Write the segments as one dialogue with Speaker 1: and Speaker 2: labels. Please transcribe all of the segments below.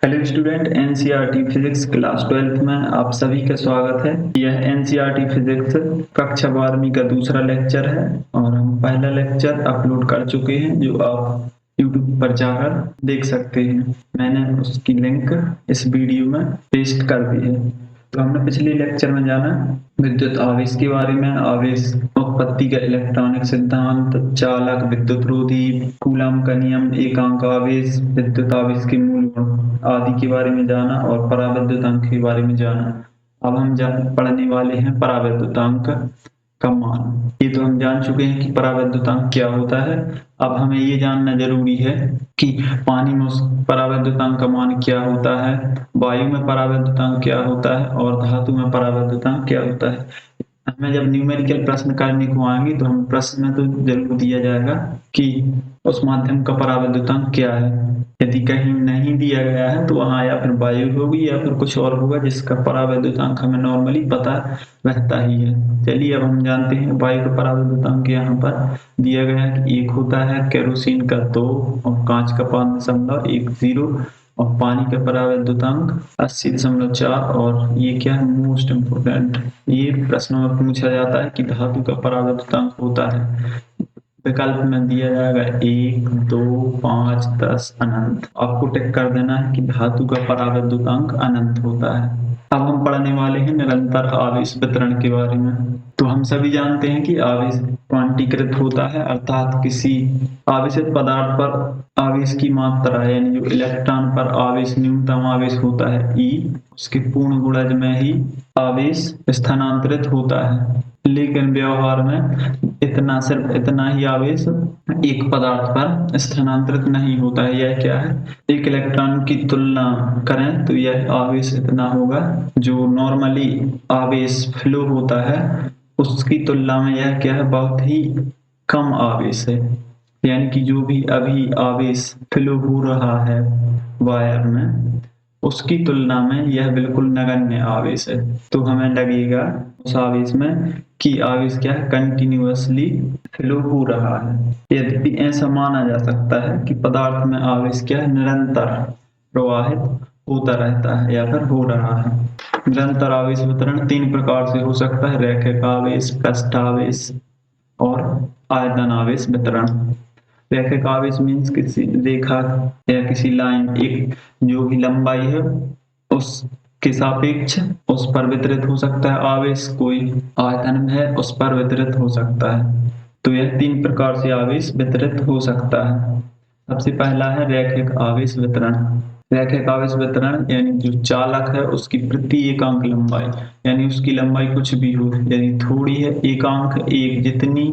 Speaker 1: Hello student, NCERT physics class 12th में आप सभी का स्वागत है। यह एनसीईआरटी फिजिक्स कक्षा 12वीं का दूसरा लेक्चर है और हम पहला लेक्चर अपलोड कर चुके हैं जो आप यूट्यूब पर जाकर देख सकते हैं। मैंने उसकी लिंक इस वीडियो में पेस्ट कर दी है। तो हमने पिछले लेक्चर में जाना विद्युत आवेश के बारे में, आवेश उत्पत्ति का इलेक्ट्रॉनिक सिद्धांत, चालक, विद्युत रोधी, कूलम का नियम, एकांक आवेश, विद्युत आवेश के मूल गुण आदि के बारे में जाना और पराविद्युतांक के बारे में जाना। अब हम पढ़ने वाले हैं पराविद्युतांक का मान। ये तो हम जान चुके हैं कि पराविद्युतांक क्या होता है। अब हमें ये जानना जरूरी है कि पानी में उस पराविद्युतांक का मान क्या होता है, वायु में पराविद्युतांक क्या होता है और धातु में पराविद्युतांक क्या होता है। हमें जब न्यूमेरिकल प्रश्न करने को आएंगे तो हम प्रश्न में तो जरूर दिया जाएगा कि उस माध्यम का पराविद्युतांक क्या है। यदि कहीं नहीं दिया गया है तो वहां या फिर वायु होगी या फिर कुछ और होगा जिसका पराविद्युतांक हमें नॉर्मली पता रहता ही है। चलिए अब हम जानते हैं वायु का पराविद्युतांक यहाँ पर दिया गया है कि 1 होता है, केरोसिन का 2 और कांच का 5.10 और पानी का पराविद्युतांक 80.4। और ये क्या है, मोस्ट इम्पोर्टेंट, ये प्रश्नों में पूछा जाता है कि धातु का पराविद्युतांक होता है। विकल्प में दिया जाएगा 1, 2, 5, 10 अनंत। आपको टिक कर देना है कि धातु का पराविद्युतांक अनंत होता है। अब हम पढ़ने वाले हैं निरंतर आवेश वितरण के बारे में। तो हम सभी जानते हैं कि आवेश क्वांटीकृत होता है, अर्थात किसी आवेशित पदार्थ पर आवेश की मात्रा यानी जो इलेक्ट्रॉन पर आवेश न्यूनतम आवेश होता है E, उसके पूर्ण गुणज में ही आवेश स्थानांतरित होता है। लेकिन व्यवहार में सिर्फ इतना ही आवेश एक पदार्थ पर स्थानांतरित नहीं होता है। यह क्या है, एक इलेक्ट्रॉन की तुलना करें तो यह आवेश इतना होगा। जो नॉर्मली आवेश फ्लो होता है उसकी तुलना में यह क्या है, बहुत ही कम आवेश है। यानी कि जो भी अभी आवेश फ्लो हो रहा है वायर में उसकी तुलना में यह बिल्कुल नगण्य आवेश है। तो हमें लगेगा उस आवेश में कि आवेश क्या है, कंटिन्यूअसली फ्लो हो रहा है। यद्यपि ऐसा माना जा सकता है कि पदार्थ में आवेश क्या है, निरंतर प्रवाहित होता रहता है या फिर हो रहा है। निरंतर आवेश वितरण 3 प्रकार से हो सकता है, रैखिक आवेश, पृष्ठ आवेश और आयतन आवेश वितरण। रैखिक आवेश मीन्स किसी रेखा या किसी लाइन, एक जो भी लंबाई है उसके सापेक्ष उस पर वितरित हो सकता है आवेश, कोई आयतन है उस पर वितरित हो सकता है। तो यह 3 प्रकार से आवेश वितरित हो सकता है। सबसे पहला है रैखिक आवेश वितरण। रैखिक आवेश वितरण यानी जो चालक है उसकी प्रति एकांक लंबाई, यानी उसकी लंबाई कुछ भी हो, यदि थोड़ी है एकांक 1, जितनी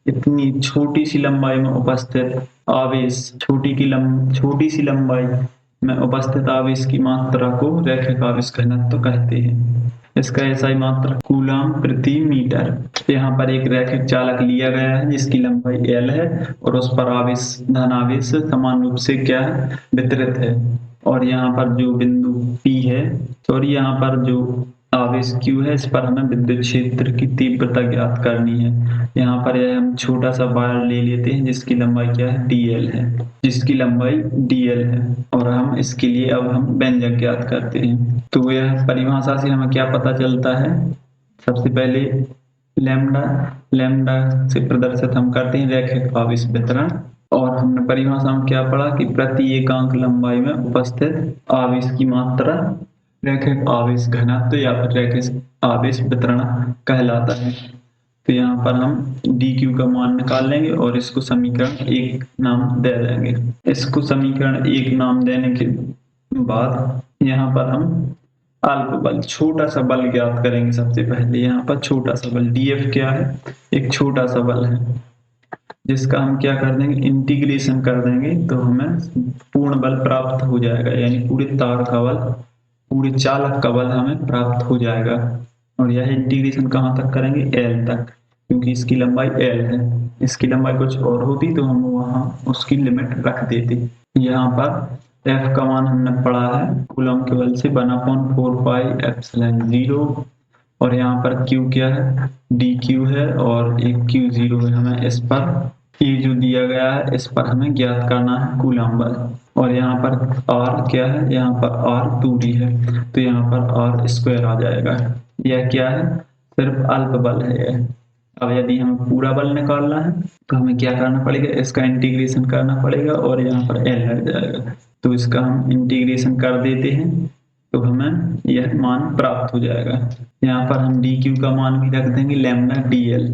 Speaker 1: इतनी छोटी सी लंबाई में उपस्थित आवेश, छोटी सी लंबाई में उपस्थित आवेश की मात्रा को रैखिक आवेश घनत्व कहते हैं। इसका एसआई मात्रक कूलम प्रति मीटर। यहाँ पर एक रैखिक चालक लिया गया है जिसकी लंबाई L है और उस पर आवेश धन आवेश समान रूप से क्या है, वितरित है। और यहाँ पर जो बिंदु P है, सॉरी यहाँ पर जो आवेश Q है, इस पर हमें विद्युत क्षेत्र की तीव्रता ज्ञात करनी है। यहाँ पर यह हम छोटा सा वायर ले लेते हैं जिसकी लंबाई क्या है, DL है, जिसकी लंबाई DL है और हम इसके लिए अब हम व्यंजक ज्ञात करते हैं। तो यह परिभाषा से हमें क्या पता चलता है, सबसे पहले लैम्डा से प्रदर्शित हम करते हैं रैखिक आवेश वितरण। और हमने परिभाषा में क्या पढ़ा कि प्रति एकांक लंबाई में उपस्थित आवेश की मात्रा रैखिक आवेश घनत्व या फिर रैखिक आवेश वितरण कहलाता है। तो यहाँ पर हम dq का मान निकाल लेंगे और इसको समीकरण 1 नाम दे देंगे। इसको समीकरण 1 नाम देने के बाद यहाँ पर हम अल्प बल, छोटा सा बल ज्ञात करेंगे। सबसे पहले यहाँ पर छोटा सा बल dF क्या है, एक छोटा सा बल है जिसका हम क्या कर देंगे, इंटीग्रेशन कर देंगे तो हमें पूर्ण बल प्राप्त हो जाएगा। यानी पूरे तार का बल, पूरे चालक का बल हमें प्राप्त हो जाएगा। और यह इंटीग्रेशन कहाँ तक करेंगे, L तक, क्योंकि इसकी लंबाई L है। इसकी लंबाई कुछ और होती तो हम वहाँ उसकी लिमिट रख देते। यहाँ पर F का मान हमने पढ़ा है कूलम के बल से 1/4 पाई एप्सिलॉन 0। और यहाँ पर Q क्या है, dQ है और एक Q0 है। हमें इस पर ये जो दिया गया है इस पर हमें ज्ञात करना है कूलम बल। और यहाँ पर r क्या है, यहाँ पर r दूरी है, तो यहाँ पर r स्क्वायर आ जाएगा। यह क्या है, सिर्फ अल्प बल है यह। अब यदि हमें पूरा बल निकालना है तो हमें क्या करना पड़ेगा, इसका इंटीग्रेशन करना पड़ेगा और यहाँ पर l लग जाएगा। तो इसका हम इंटीग्रेशन कर देते हैं तो हमें यह मान प्राप्त हो जाएगा। यहाँ पर हम dq का मान भी रख देंगे लैम्डा dl,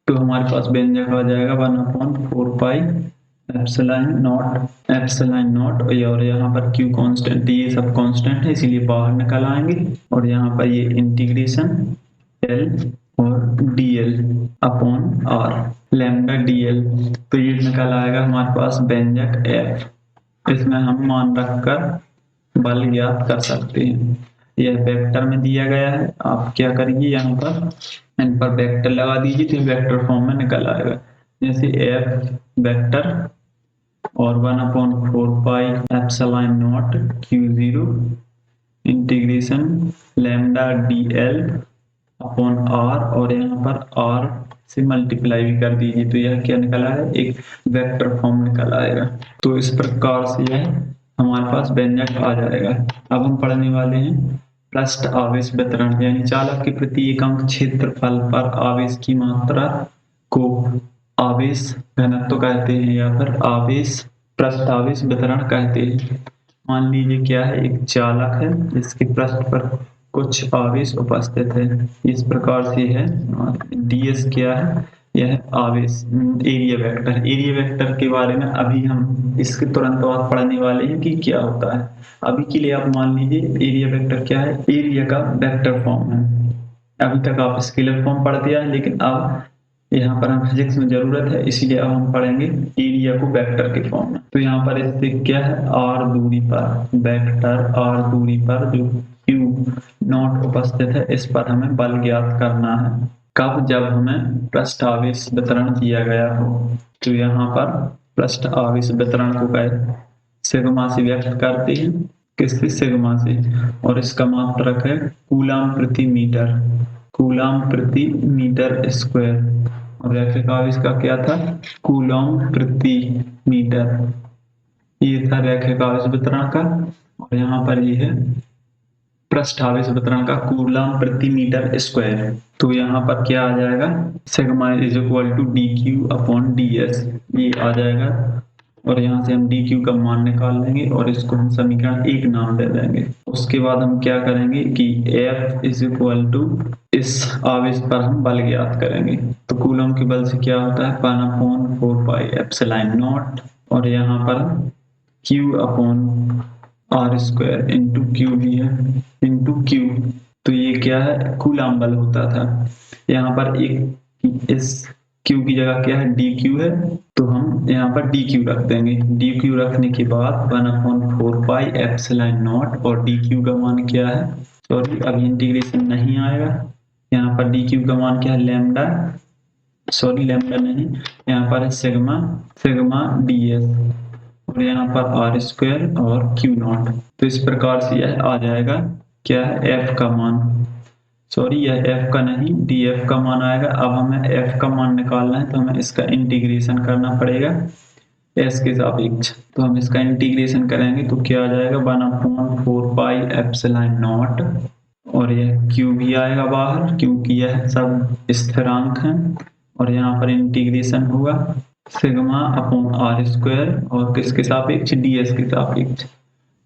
Speaker 1: तो हमारे पास व्यंजक आ जाएगा 1/4 पाई एप्सिलॉन नॉट और यहाँ पर q कांस्टेंट, ये सब कांस्टेंट है इसीलिए बाहर निकल आएंगे। और यहाँ पर ये इंटीग्रेशन l और dl upon r lambda dl, तो ये निकल आएगा हमारे पास व्यंजक f। इसमें हम मान रखकर बल ज्ञात कर सकते हैं। यह वेक्टर में दिया गया है, आप क्या करिए यहाँ पर इन पर वेक्टर लगा दीजिए तो वेक्टर फॉर्म में निकल आएगा। जैसे f वेक्टर और 1/4 pi epsilon not q0 integration lambda dl upon r, और यहाँ पर r से मल्टीप्लाई भी कर दीजिए तो यह क्या निकला है, एक वेक्टर फॉर्म निकल आएगा। तो इस प्रकार से यह हमारे पास व्यंजक आ जाएगा। अब हम पढ़ने वाले हैं पृष्ठ आवेश वितरण, यानी चालक के प्रति एकांक क्षेत्रफल पर आवेश की मात्रा को आवेश घनत्व कहते हैं या फिर आवेश पृष्ठ आवेश वितरण कहते हैं। मान लीजिए क्या है, एक चालक है जिसके पृष्ठ पर कुछ आवेश उपस्थित है, इस प्रकार से है। ds क्या है, यह आवेश एरिया वेक्टर। एरिया वेक्टर के बारे में अभी हम इसके तुरंत बाद पढ़ने वाले हैं कि क्या होता है। अभी के लिए आप मान लीजिए एरिया वेक्टर क्या है, एरिया का वेक्टर फॉर्म है। अभी तक आप स्केलर फॉर्म पढ़ते आए, लेकिन अब यहाँ पर हम फिजिक्स में जरूरत है इसीलिए अब हम पढ़ेंगे एरिया को वेक्टर के फॉर्म में। तो यहाँ पर इससे क्या है, r दूरी पर वेक्टर r दूरी पर जो q नॉट उपस्थित है इस पर हमें बल ज्ञात करना है। कब, जब हमें पृष्ठ आवेश वितरण दिया गया हो। तो यहाँ पर पृष्ठ आवेश वितरण को सिग्मा से व्यक्त करते हैं, किससे, सिग्मा से, और इसका मात्रक है कूलाम प्रति मीटर, कूलाम प्रति मीटर स्क्वायर। और रैखिक आवेश का क्या था, कूलॉम प्रति मीटर, ये था रैखिक आवेश वितरण का। और यहाँ पर ये है पृष्ठ आवेश वितरण का कूलॉम प्रति मीटर स्क्वायर। तो यहाँ पर क्या आ जाएगा, sigma is equal to dq upon ds, ये आ जाएगा। और यहाँ से हम dq का मान निकाल लेंगे और इसको हम समीकरण 1 नाम दे देंगे। उसके बाद हम क्या करेंगे कि F इज इक्वल टू इस आवेश पर हम बल ज्ञात करेंगे। तो कूलम के बल से क्या होता है 1/4 पाई एप्सिलॉन नॉट, और यहाँ पर Q upon r square into Q भी है, इंटू क्यू। तो ये क्या है, कूलम बल होता था। यहाँ पर एक इस q की जगह क्या है, dq है, तो हम यहाँ पर dq रख देंगे। dq रखने के बाद 1/4 पाई एप्सिलॉन नॉट, और dq का मान क्या है, सॉरी अभी इंटीग्रेशन नहीं आएगा। यहाँ पर dq का मान क्या है, लैम्डा, सॉरी लैम्डा नहीं, यहाँ पर है सिग्मा, सिग्मा ds, और यहाँ पर r स्क्वायर और q नॉट। तो इस प्रकार से यह आ जाएगा क्या है, f का मान, सॉरी यह f का नहीं df का मान आएगा। अब हमें f का मान निकालना है तो हमें इसका इंटीग्रेशन करना पड़ेगा s के सापेक्ष। तो हम इसका इंटीग्रेशन करेंगे तो क्या आ जाएगा 1/4 पाई एप्सिलॉन नॉट, और यह q भी आएगा बाहर क्योंकि यह सब स्थिरांक हैं। और यहाँ पर इंटीग्रेशन होगा सिग्मा अपॉन r स्क्वायर और किसके सापेक्ष, ds के सापेक्ष।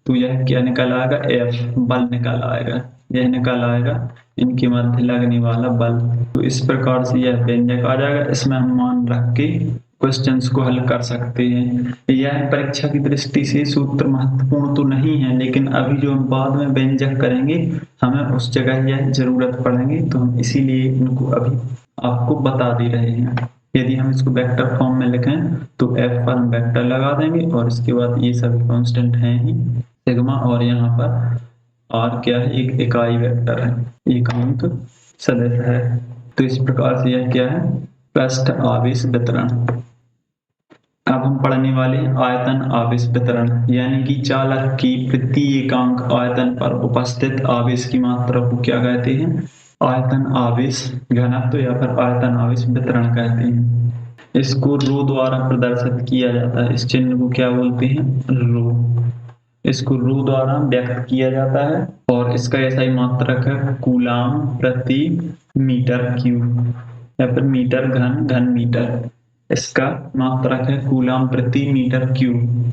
Speaker 1: तो यह क्या निकल आएगा, F बल निकल आएगा, यह निकल आएगा इनके मध्य लगने वाला बल। तो इस प्रकार से यह व्यंजक आ जाएगा। इसमें हम मान रख के क्वेश्चंस को हल कर सकते हैं। यह परीक्षा की दृष्टि से सूत्र महत्वपूर्ण तो नहीं है, लेकिन अभी जो हम बाद में व्यंजक करेंगे हमें उस जगह यह जरूरत पड़ेगी, तो हम इसीलिए इनको अभी आपको बता दे रहे हैं। यदि हम इसको वेक्टर फॉर्म में लिखें तो F पर हम वेक्टर लगा देंगे और इसके बाद ये सभी कांस्टेंट हैं ही सिग्मा, और यहाँ पर R क्या है, एक इकाई वेक्टर है, एकांक सदिश है। तो इस प्रकार से यह क्या है, पृष्ठ आवेश वितरण। अब हम पढ़ने वाले हैं आयतन आवेश वितरण, यानी कि चालक की प्रति एकांक आयतन पर उपस्थित आवेश की मात्रा को क्या कहते हैं, आयतन आवेश घनत्व या फिर आयतन आवेश वितरण कहते हैं। इसको रो द्वारा प्रदर्शित किया जाता है, इस चिन्ह को क्या बोलते हैं, रो। इसको रो द्वारा व्यक्त किया जाता है और इसका ऐसा ही मात्रक है कूलाम प्रति मीटर क्यूब या फिर मीटर घन घन मीटर। इसका मात्रक है कूलाम प्रति मीटर क्यूब।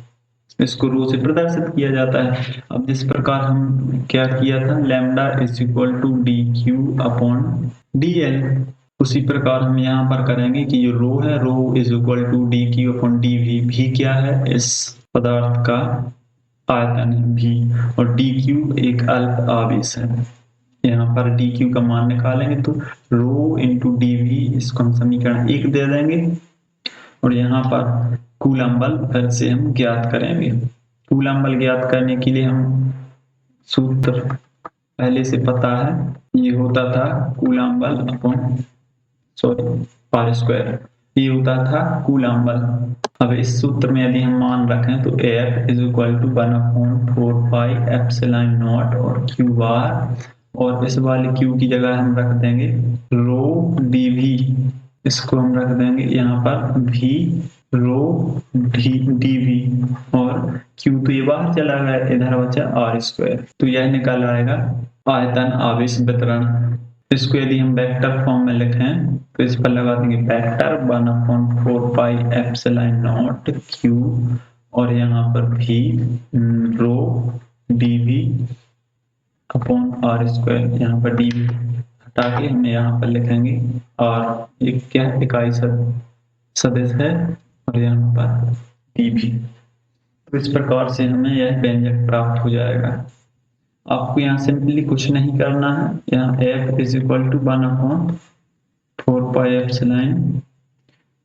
Speaker 1: इसको रो से प्रदर्शित किया जाता है। अब जिस प्रकार हम क्या किया था, lambda is equal to D Q upon D L, उसी प्रकार हम यहाँ पर करेंगे कि जो रो है, rho is equal to D Q upon d v. भी क्या है, इस पदार्थ का आयतन है भी, और डी क्यू एक अल्प आवेश है। यहाँ पर डी क्यू का मान निकालेंगे तो रो इंटू डी वी, इसको हम समीकरण 1 दे देंगे। और यहाँ पर कूलम बल फिर से हम ज्ञात करेंगे। कूलम बल ज्ञात करने के लिए हम सूत्र पहले से पता है, ये होता था कूलम बल अपॉन आर स्क्वायर, ये होता था कूलम बल। अब इस सूत्र में यदि हम मान रखें तो F is equal to 1/4 pi epsilon naught और क्यू बार, और इस वाले क्यू की जगह हम रख देंगे रो डी वी, इसको हम रख देंगे यहाँ पर भी रो डी वी, और क्यू तो ये बाहर चला गया, इधर बचा आर स्क्वायर। तो यह निकल आएगा आयतन आवेश वितरण। इसको यदि हम वेक्टर फॉर्म में लिखें तो इस पर लगा देंगे vector 1/4 pi epsilon not q, और यहाँ पर भी rho d v upon r square. यहाँ पर डी वी हटा के हम यहाँ पर लिखेंगे आर, एक क्या इकाई सदिश है, और यहाँ पर डी वी। तो इस प्रकार से हमें यह व्यंजक प्राप्त हो जाएगा। आपको यहाँ सिंपली कुछ नहीं करना है, यहाँ F is equal to 1/4 pi epsilon,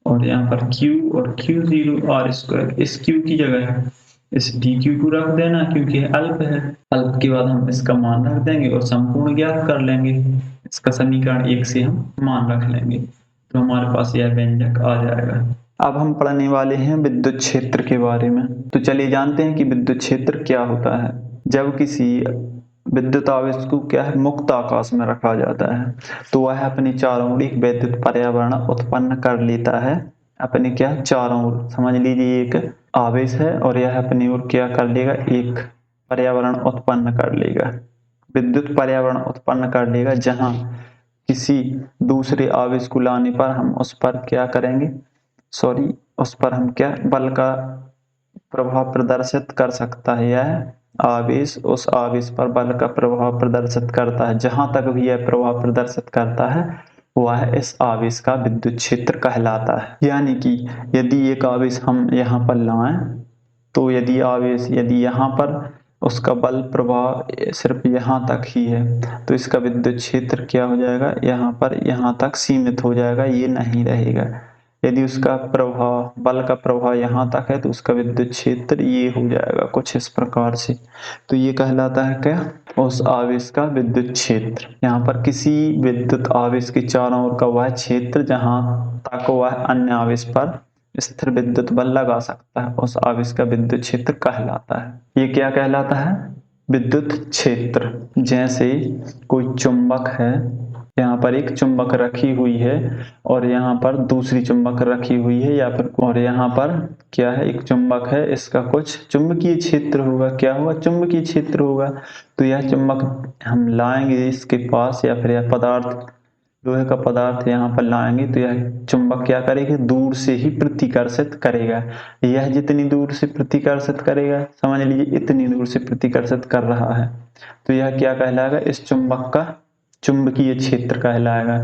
Speaker 1: और यहाँ पर Q और Q0 आर स्क्वायर, इस Q की जगह इस DQ को रख देना क्योंकि अल्प है। अल्प के बाद हम इसका मान रख देंगे और संपूर्ण ज्ञात कर लेंगे। इसका समीकरण 1 से हम मान रख लेंगे तो हमारे पास यह व्यंजक आ जाएगा। अब हम पढ़ने वाले हैं विद्युत क्षेत्र के बारे में। तो चलिए जानते हैं कि विद्युत क्षेत्र क्या होता है। जब किसी विद्युत आवेश को क्या है, मुक्त आकाश में रखा जाता है तो वह अपने चारों ओर एक विद्युत पर्यावरण उत्पन्न कर लेता है। अपने क्या चारों ओर, समझ लीजिए एक आवेश है और यह अपनी ओर क्या कर लेगा, एक पर्यावरण उत्पन्न कर लेगा, विद्युत पर्यावरण उत्पन्न कर लेगा, जहां किसी दूसरे आवेश को लाने पर हम उस पर क्या करेंगे, उस पर हम क्या बल का प्रभाव प्रदर्शित कर सकता है। यह आवेश उस आवेश पर बल का प्रभाव प्रदर्शित करता है। जहां तक भी यह प्रभाव प्रदर्शित करता है वह इस आवेश का विद्युत क्षेत्र कहलाता है। यानी कि यदि एक आवेश हम यहाँ पर लाएं तो यदि यहाँ पर उसका बल प्रभाव सिर्फ यहाँ तक ही है तो इसका विद्युत क्षेत्र क्या हो जाएगा, यहाँ तक सीमित हो जाएगा, ये नहीं रहेगा। यदि उसका प्रभाव, बल का प्रभाव यहाँ तक है तो उसका विद्युत क्षेत्र ये हो जाएगा कुछ इस प्रकार से। तो ये कहलाता है क्या, उस आवेश का विद्युत क्षेत्र। यहाँ पर किसी विद्युत आवेश के चारों ओर का वह क्षेत्र जहाँ तक वह अन्य आवेश पर स्थिर विद्युत बल लगा सकता है, उस आवेश का विद्युत क्षेत्र कहलाता है। ये क्या कहलाता है, विद्युत क्षेत्र। जैसे कोई चुंबक है, यहाँ पर एक चुंबक रखी हुई है और यहाँ पर दूसरी चुंबक रखी हुई है, या फिर और यहाँ पर क्या है, एक चुंबक है, इसका कुछ चुंबकीय क्षेत्र होगा, क्या होगा, चुंबकीय क्षेत्र होगा। तो यह चुंबक हम लाएंगे इसके पास, या फिर यह पदार्थ, लोहे का पदार्थ यहाँ पर लाएंगे तो यह चुंबक क्या करेगा, दूर से ही प्रतिकर्षित करेगा। यह जितनी दूर से प्रतिकर्षित करेगा, समझ लीजिए इतनी दूर से प्रतिकर्षित कर रहा है, तो यह क्या कहलाएगा, इस चुंबक का चुंबकीय क्षेत्र कहलाएगा।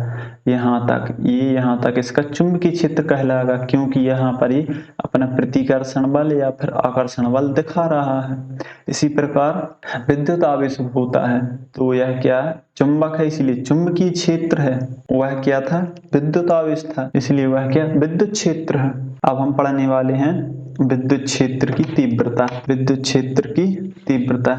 Speaker 1: यहाँ तक इसका चुंबकीय क्षेत्र कहलाएगा, क्योंकि यहाँ पर ये अपना प्रतिकर्षण बल या फिर आकर्षण बल दिखा रहा है। इसी प्रकार विद्युत आवेश होता है तो यह क्या है, चुंबक है, इसलिए चुंबकीय क्षेत्र है। वह क्या था, विद्युत आवेश था, इसलिए वह क्या, विद्युत क्षेत्र है। अब हम पढ़ने वाले हैं विद्युत क्षेत्र की तीव्रता। विद्युत क्षेत्र की तीव्रता,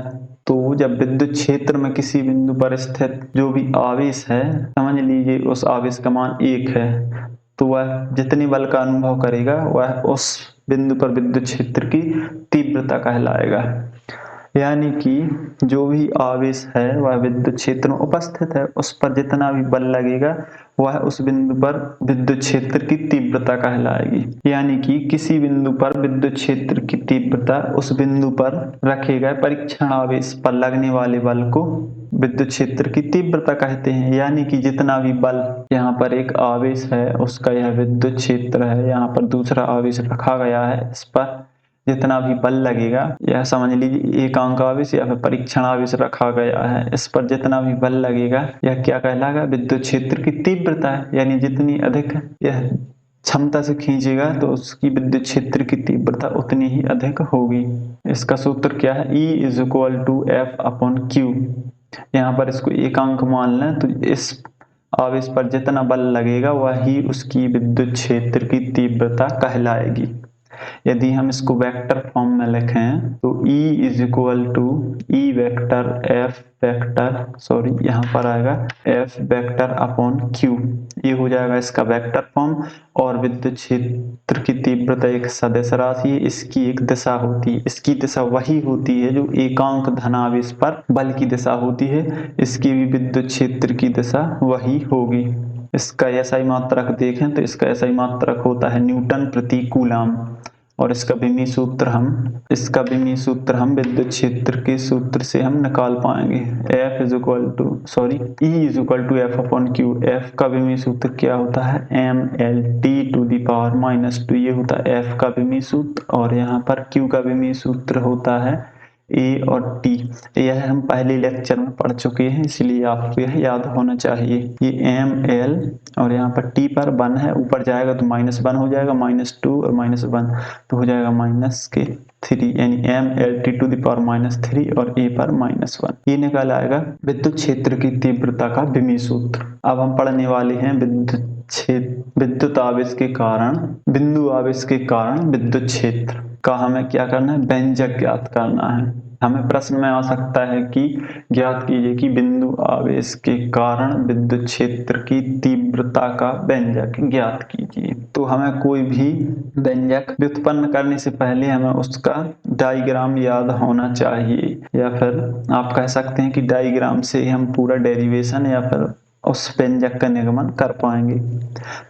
Speaker 1: तो जब विद्युत क्षेत्र में किसी बिंदु पर स्थित जो भी आवेश है, समझ लीजिए उस आवेश का मान 1 है, तो वह जितने बल का अनुभव करेगा वह उस बिंदु पर विद्युत क्षेत्र की तीव्रता कहलाएगा। यानी कि जो भी आवेश है वह विद्युत क्षेत्र में उपस्थित है, उस पर जितना भी बल लगेगा वह उस बिंदु पर विद्युत क्षेत्र की तीव्रता कहलाएगी। यानी कि किसी बिंदु पर विद्युत क्षेत्र की तीव्रता उस बिंदु पर रखे गए परीक्षण आवेश पर लगने वाले बल को विद्युत क्षेत्र की तीव्रता कहते हैं। यानी कि जितना भी बल, यहाँ पर एक आवेश है उसका यह विद्युत क्षेत्र है, यहाँ पर दूसरा आवेश रखा गया है, इस पर जितना भी बल लगेगा, यह समझ लीजिए एकांक आवेश या फिर परीक्षण आवेश रखा गया है, इस पर जितना भी बल लगेगा यह क्या कहलाएगा, विद्युत क्षेत्र की तीव्रता है। यानी जितनी अधिक यह क्षमता से खींचेगा तो उसकी विद्युत क्षेत्र की तीव्रता उतनी ही अधिक होगी। इसका सूत्र क्या है, E = F/Q। यहाँ पर इसको एकांक मान लें तो इस आवेश पर जितना बल लगेगा वही उसकी विद्युत क्षेत्र की तीव्रता कहलाएगी। यदि हम इसको वेक्टर फॉर्म में लिखें तो E = यहाँ पर आएगा F/Q, ये हो जाएगा इसका वेक्टर फॉर्म। और विद्युत क्षेत्र की तीव्रता एक सदिश राशि है, इसकी एक दिशा होती है, इसकी दिशा वही होती है जो एकांक धनावेश पर बल की दिशा होती है, इसकी भी विद्युत क्षेत्र की दिशा वही होगी। इसका SI मात्रक देखें तो इसका SI मात्रक होता है न्यूटन प्रति कूलम। और इसका विमीय सूत्र हम विद्युत क्षेत्र के सूत्र से हम निकाल पाएंगे। E = F/Q। F का विमीय सूत्र क्या होता है, mLT⁻², ये होता है F का विमीय सूत्र। और यहाँ पर Q का विमीय सूत्र होता है A और T। यह हम पहले लेक्चर में पढ़ चुके हैं, इसलिए आपको यह याद होना चाहिए। ये ml और यहाँ पर T पर 1 है, ऊपर जाएगा तो -1 हो जाएगा, -2 और -1 तो हो जाएगा -3, यानी mLT⁻³ और A पर -1। ये निकल आएगा विद्युत क्षेत्र की तीव्रता का विमीय सूत्र। अब हम पढ़ने वाले हैं विद्युत आवेश के कारण, बिंदु आवेश के कारण विद्युत क्षेत्र का हमें क्या करना है, व्यंजक ज्ञात करना है। हमें प्रश्न में आ सकता है कि ज्ञात कीजिए कि बिंदु आवेश के कारण विद्युत क्षेत्र की तीव्रता का व्यंजक ज्ञात कीजिए। तो हमें कोई भी व्यंजक व्युत्पन्न करने से पहले हमें उसका डायग्राम याद होना चाहिए, या फिर आप कह सकते हैं कि डायग्राम से हम पूरा डेरिवेशन या फिर उस व्यंजक का निगमन कर पाएंगे।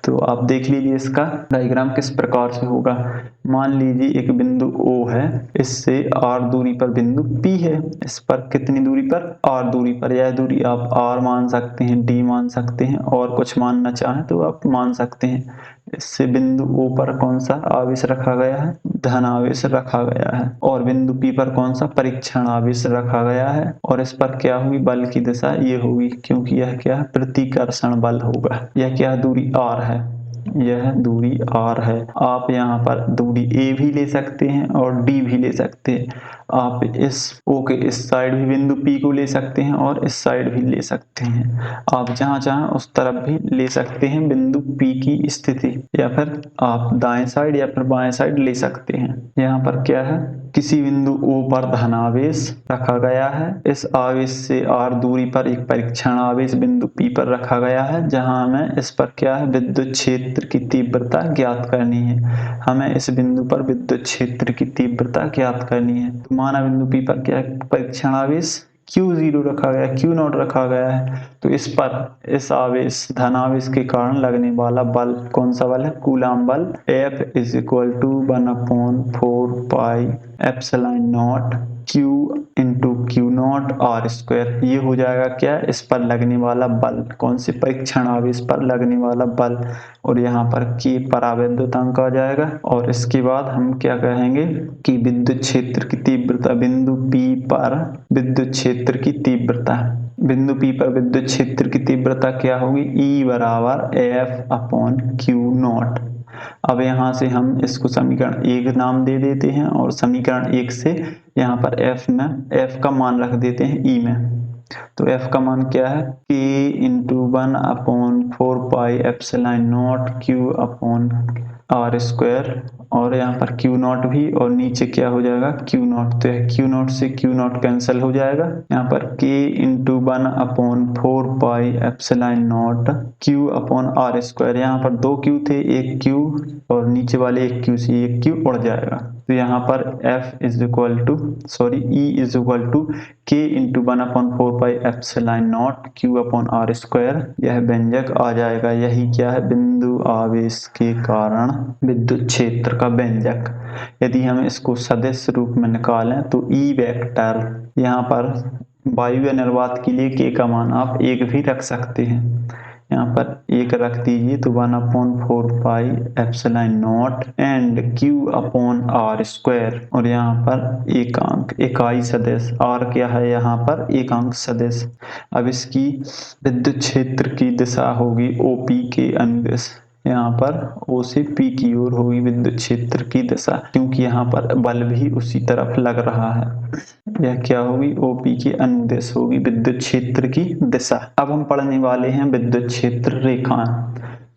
Speaker 1: तो आप देख लीजिए इसका डायग्राम किस प्रकार से होगा। मान लीजिए एक बिंदु O है, इससे R दूरी पर बिंदु P है, इस पर कितनी दूरी पर, R दूरी पर। यह दूरी आप R मान सकते हैं, D मान सकते हैं, और कुछ मानना चाहें तो आप मान सकते हैं। इससे बिंदु O पर कौन सा आवेश रखा गया है, धन आवेश रखा गया है। और बिंदु P पर कौन सा परीक्षण आवेश रखा गया है। और इस पर क्या होगी, बल की दिशा ये होगी, क्योंकि यह क्या है, प्रतिकर्षण बल होगा। यह क्या दूरी R है, यह दूरी R है। आप यहाँ पर दूरी A भी ले सकते हैं और D भी ले सकते हैं। आप इस O के इस साइड भी बिंदु P को ले सकते हैं और इस साइड भी ले सकते हैं। आप जहाँ चाहें उस तरफ भी ले सकते हैं बिंदु P की स्थिति, या फिर आप दाएं साइड या फिर बाएं साइड ले सकते हैं। यहाँ पर क्या है, किसी बिंदु O पर धनावेश रखा गया है, इस आवेश से R दूरी पर एक परीक्षण आवेश बिंदु P पर रखा गया है, जहां हमें इस पर क्या है, विद्युत क्षेत्र की तीव्रता ज्ञात करनी है। हमें इस बिंदु पर विद्युत क्षेत्र की तीव्रता ज्ञात करनी है। तो माना बिंदु P पर क्या परीक्षण आवेश Q0 रखा गया, Q0 रखा गया है। तो इस पर इस आवेश धनावेश के कारण लगने वाला बल कौन सा बल है, कूलम बल। F = 1/4 पाई ε0 Q × Q0 R²। ये हो जाएगा क्या, इस पर लगने वाला बल, कौन से परीक्षण आवेश पर लगने वाला बल। और यहाँ पर K परावैद्युतांक आ जाएगा। और इसके बाद हम क्या कहेंगे कि विद्युत क्षेत्र की तीव्रता, बिंदु P पर विद्युत क्षेत्र की तीव्रता, बिंदु P पर विद्युत क्षेत्र की तीव्रता क्या होगी, E = F/Q0। अब यहाँ से हम इसको समीकरण 1 नाम दे देते हैं और समीकरण 1 से यहाँ पर F का मान रख देते हैं E में। तो F का मान क्या है, K × 1/4 पाई ε0 Q/R²। और यहाँ पर Q0 भी, और नीचे क्या हो जाएगा, Q0। तो Q0 से Q0 कैंसिल हो जाएगा। यहाँ पर K × 1/4 पाई ε0 Q/R²। यहाँ पर 2 Q थे, एक Q और नीचे वाले एक Q से एक Q उड़ जाएगा। तो यहाँ पर E is equal to K into 1/4πε0 Q/r²। यह व्यंजक आ जाएगा। यही क्या है? बिंदु आवेश के कारण विद्युत क्षेत्र का व्यंजक। यदि हम इसको सदिश रूप में निकालें तो E वेक्टर, यहाँ पर वायु निर्वात के लिए K का मान आप 1 भी रख सकते हैं। यहाँ पर 1 रख दीजिए तो 1/4πε0 एंड Q/r²। और यहाँ पर एकांक, इकाई सदिश R क्या है? यहाँ पर एकांक सदिश। अब इसकी विद्युत क्षेत्र की दिशा होगी OP के अनुदिश। यहाँ पर O से P की ओर होगी विद्युत क्षेत्र की दिशा, क्योंकि यहाँ पर बल भी उसी तरफ लग रहा है। यह क्या होगी? OP के अनुदिश होगी विद्युत क्षेत्र की दिशा। अब हम पढ़ने वाले हैं विद्युत क्षेत्र रेखा।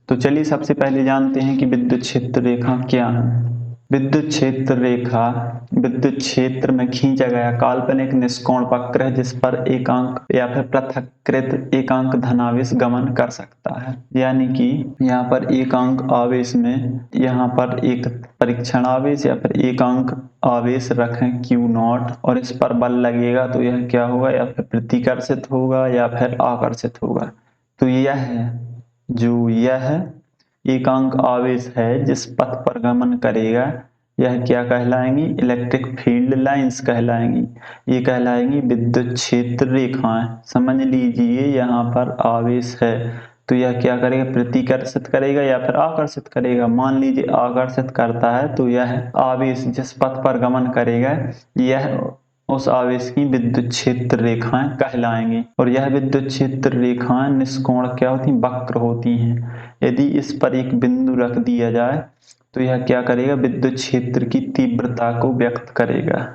Speaker 1: तो चलिए सबसे पहले जानते हैं कि विद्युत क्षेत्र रेखा क्या है। विद्युत क्षेत्र रेखा विद्युत क्षेत्र में खींचा गया काल्पनिक निष्कोण वक्र है जिस पर एकांक या फिर पृथक्कृत एकांक धनावेश गमन कर सकता है। यानी कि यहाँ पर एकांक आवेश में यहाँ पर एक परीक्षण आवेश या फिर एकांक आवेश रखें Q0 और इस पर बल लगेगा तो यह क्या होगा? या फिर प्रतिकर्षित होगा या फिर आकर्षित होगा। तो यह एकांक आवेश है जिस पथ पर गमन करेगा, यह क्या कहलाएंगी? इलेक्ट्रिक फील्ड लाइंस कहलाएंगी। ये कहलाएंगी विद्युत क्षेत्र रेखाएं। समझ लीजिए यहाँ पर आवेश है तो यह क्या करेगा? प्रतिकर्षित करेगा या फिर आकर्षित करेगा। मान लीजिए आकर्षित करता है तो यह आवेश जिस पथ पर गमन करेगा यह उस आवेश की विद्युत क्षेत्र रेखाएं कहलाएंगी। और यह विद्युत क्षेत्र रेखाएं निष्कोण क्या होती? वक्र होती हैं। यदि इस पर एक बिंदु रख दिया जाए तो यह क्या करेगा? विद्युत क्षेत्र की तीव्रता को व्यक्त करेगा।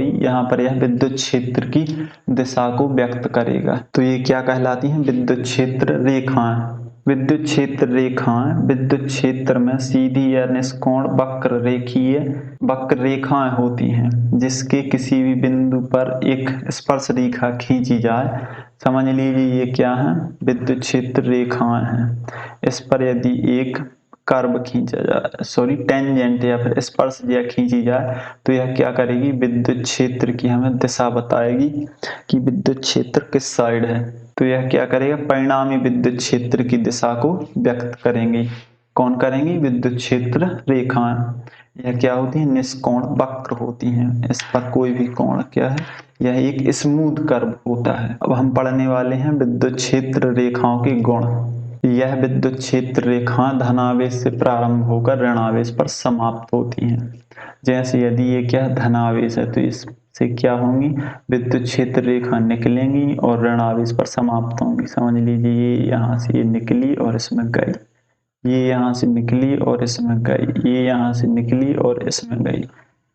Speaker 1: यहाँ पर यह विद्युत क्षेत्र की दिशा को व्यक्त करेगा। तो ये क्या कहलाती हैं? विद्युत क्षेत्र रेखाएं। विद्युत क्षेत्र रेखाएं विद्युत क्षेत्र में सीधी या निष्कोण वक्र रेखाएं होती हैं जिसके किसी भी बिंदु पर एक स्पर्श रेखा खींची जाए। समझ लीजिए ये क्या है? विद्युत क्षेत्र रेखाएं हैं। इस पर यदि एक कर्व खींचा जाए टेंजेंट या फिर स्पर्श रेखा खींची जाए तो यह क्या करेगी? विद्युत क्षेत्र की हमें दिशा बताएगी कि विद्युत क्षेत्र किस साइड है। तो यह क्या करेगा? परिणामी विद्युत क्षेत्र की दिशा को व्यक्त करेंगे। कौन करेंगी? विद्युत क्षेत्र रेखाएं। यह क्या होती है? निष्कोण वक्र होती हैं। इस पर कोई भी कोण क्या है? यह एक स्मूथ कर्व होता है। अब हम पढ़ने वाले हैं विद्युत क्षेत्र रेखाओं के गुण। यह विद्युत क्षेत्र रेखा धनावेश से प्रारंभ होकर ऋणावेश पर समाप्त होती हैं। जैसे यदि ये क्या धनावेश है तो इससे क्या होंगी? विद्युत क्षेत्र रेखा निकलेंगी और ऋणावेश पर समाप्त होंगी। समझ लीजिए ये यहाँ से निकली और इसमें गई, ये यहाँ से निकली और इसमें गई, ये यहाँ से निकली और इसमें गई।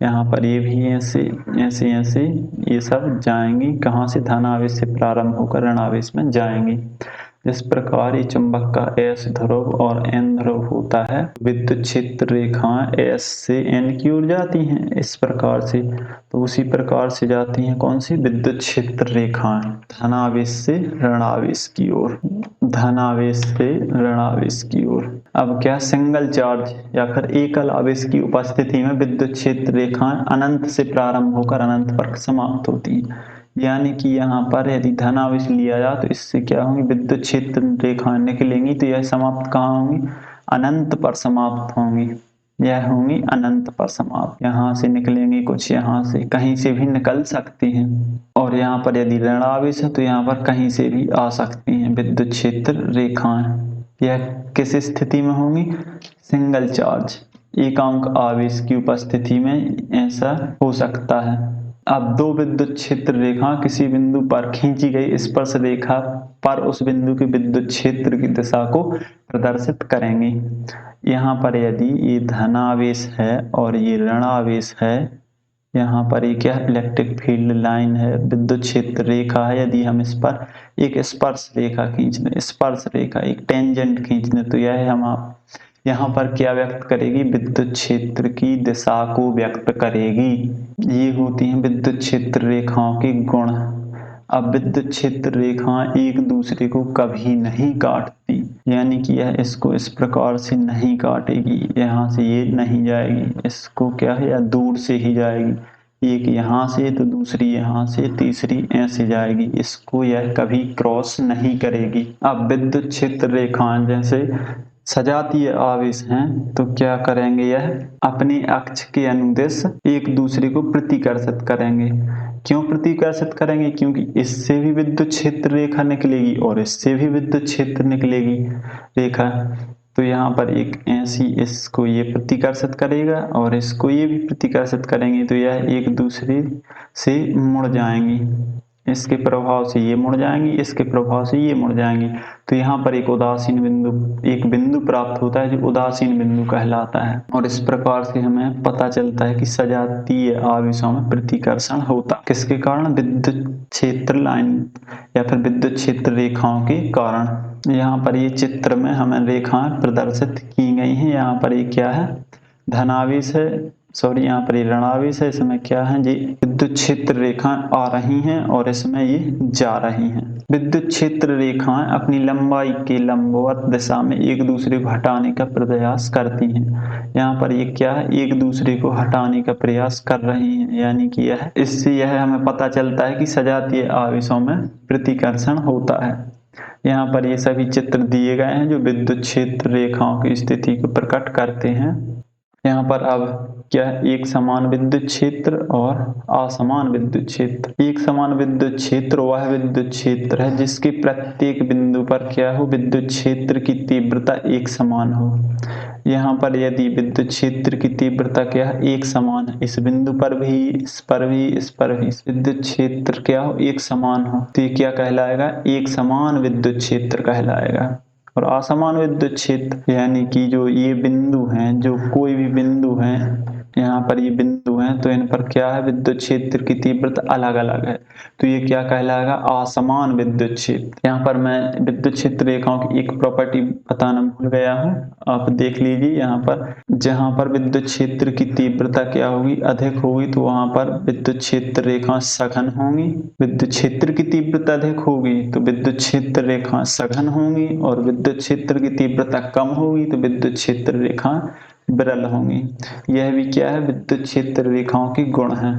Speaker 1: यहाँ पर ये भी ऐसे ऐसे ऐसे ये सब जाएंगी। कहाँ से? धनावेश से प्रारंभ होकर ऋणावेश में जाएंगी। जिस प्रकार ये चुंबक का S ध्रुव और N ध्रुव होता है, विद्युत क्षेत्र रेखाएं S से N की ओर जाती हैं इस प्रकार से, तो उसी प्रकार से जाती हैं कौन सी? विद्युत क्षेत्र रेखाएं धनावेश से ऋणावेश की ओर, धनावेश से ऋणावेश की ओर। अब क्या? सिंगल चार्ज या फिर एकल आवेश की उपस्थिति में विद्युत क्षेत्र रेखाएं अनंत से प्रारंभ होकर अनंत पर समाप्त होती हैं। यानी कि यहाँ पर यदि धनावेश लिया जाए तो इससे क्या होंगी? विद्युत क्षेत्र रेखाएं निकलेंगी तो यह समाप्त कहाँ होंगी? अनंत पर समाप्त होंगी। यह होंगी अनंत पर समाप्त। यहाँ से निकलेंगी, कुछ यहाँ से कहीं से भी निकल सकती हैं। और यहाँ पर यदि ऋणावेश है तो यहाँ पर कहीं से भी आ सकती हैं विद्युत क्षेत्र रेखाएं। यह किस स्थिति में होंगी? सिंगल चार्ज एकांक आवेश की उपस्थिति में ऐसा हो सकता है। अब दो विद्युत क्षेत्र रेखा किसी बिंदु पर खींची गई स्पर्श रेखा पर उस बिंदु के विद्युत क्षेत्र की दिशा को प्रदर्शित करेंगे। यहाँ पर यदि ये धनावेश है और ये ऋणावेश है, यहाँ पर ये क्या? इलेक्ट्रिक फील्ड लाइन है, विद्युत क्षेत्र रेखा है। यदि हम इस पर एक स्पर्श रेखा खींच लें, स्पर्श रेखा एक टेंजेंट खींच लें तो यह हम यहाँ पर क्या व्यक्त करेगी? विद्युत क्षेत्र की दिशा को व्यक्त करेगी। ये होती हैं विद्युत क्षेत्र रेखाओं के गुण। अब विद्युत क्षेत्र रेखाएं एक दूसरे को कभी नहीं काटती। यानी कि यह इसको इस प्रकार से नहीं काटेगी, यहाँ से ये नहीं जाएगी, इसको क्या है, या दूर से ही जाएगी। एक यहाँ से तो दूसरी यहाँ से, तीसरी ऐसे जाएगी, इसको यह कभी क्रॉस नहीं करेगी। अब विद्युत क्षेत्र रेखाएं जैसे सजातीय आवेश हैं तो क्या करेंगे, यह अपने अक्ष के अनुदिश एक दूसरे को प्रतिकर्षित करेंगे। क्यों प्रतिकर्षित करेंगे? क्योंकि इससे भी विद्युत क्षेत्र रेखा निकलेगी और इससे भी विद्युत क्षेत्र निकलेगी रेखा। तो यहाँ पर एक ऐसी इसको ये प्रतिकर्षित करेगा और इसको ये भी प्रतिकर्षित करेंगे, तो यह एक दूसरे से मुड़ जाएंगी। इसके प्रभाव से ये मुड़ जाएंगी, इसके प्रभाव से ये मुड़ जाएंगी। तो यहाँ पर एक बिंदु प्राप्त होता है जो उदासीन बिंदु कहलाता है। और इस प्रकार से हमें पता चलता है कि सजातीय आवेशों में प्रतिकर्षण होता है। किसके कारण? विद्युत क्षेत्र लाइन या फिर विद्युत क्षेत्र रेखाओं के कारण। यहाँ पर ये चित्र में हमें रेखाएं प्रदर्शित की गई हैं। यहाँ पर ये क्या है, धनावेश है, सॉरी यहाँ पर ये ऋणावेश है। इसमें क्या है जी, विद्युत क्षेत्र रेखाएं आ रही हैं और इसमें ये जा रही हैं। विद्युत क्षेत्र रेखाएं अपनी लंबाई के लंबवत दिशा में एक दूसरे को हटाने का प्रयास करती हैं। यहाँ पर ये क्या है, एक दूसरे को हटाने का प्रयास कर रही हैं, यानी कि इससे यह हमें पता चलता है कि सजातीय आवेशों में प्रतिकर्षण होता है। यहाँ पर ये सभी चित्र दिए गए हैं जो विद्युत क्षेत्र रेखाओं की स्थिति को प्रकट करते हैं। यहाँ पर अब क्या है, एक समान विद्युत क्षेत्र और असमान विद्युत क्षेत्र। एक समान विद्युत क्षेत्र वह विद्युत क्षेत्र है जिसके प्रत्येक बिंदु पर क्या हो, विद्युत क्षेत्र की तीव्रता एक समान हो। यहाँ पर यदि विद्युत क्षेत्र की तीव्रता क्या है, एक समान है, इस बिंदु पर भी, इस पर भी, इस पर भी विद्युत क्षेत्र क्या हो, एक समान हो, तो ये क्या कहलाएगा, एक समान विद्युत क्षेत्र कहलाएगा। और असमान विद्युत क्षेत्र यानी कि जो ये बिंदु हैं, जो कोई भी बिंदु हैं, यहाँ पर ये बिंदु हैं, तो इन पर क्या है, विद्युत क्षेत्र की तीव्रता अलग अलग है, तो ये क्या कहलाएगा, असमान विद्युत क्षेत्र। यहाँ पर मैं विद्युत क्षेत्र रेखाओं की एक प्रॉपर्टी बताना भूल गया हूँ, आप देख लीजिए। यहाँ पर जहाँ पर विद्युत क्षेत्र की तीव्रता क्या होगी, अधिक होगी, तो वहां पर विद्युत क्षेत्र रेखाएं सघन होंगी। विद्युत क्षेत्र की तीव्रता अधिक होगी तो विद्युत क्षेत्र रेखाएं सघन होंगी, और विद्युत क्षेत्र की तीव्रता कम होगी तो विद्युत क्षेत्र रेखाएं विरल होंगी। यह भी क्या है, विद्युत क्षेत्र रेखाओं की गुण है।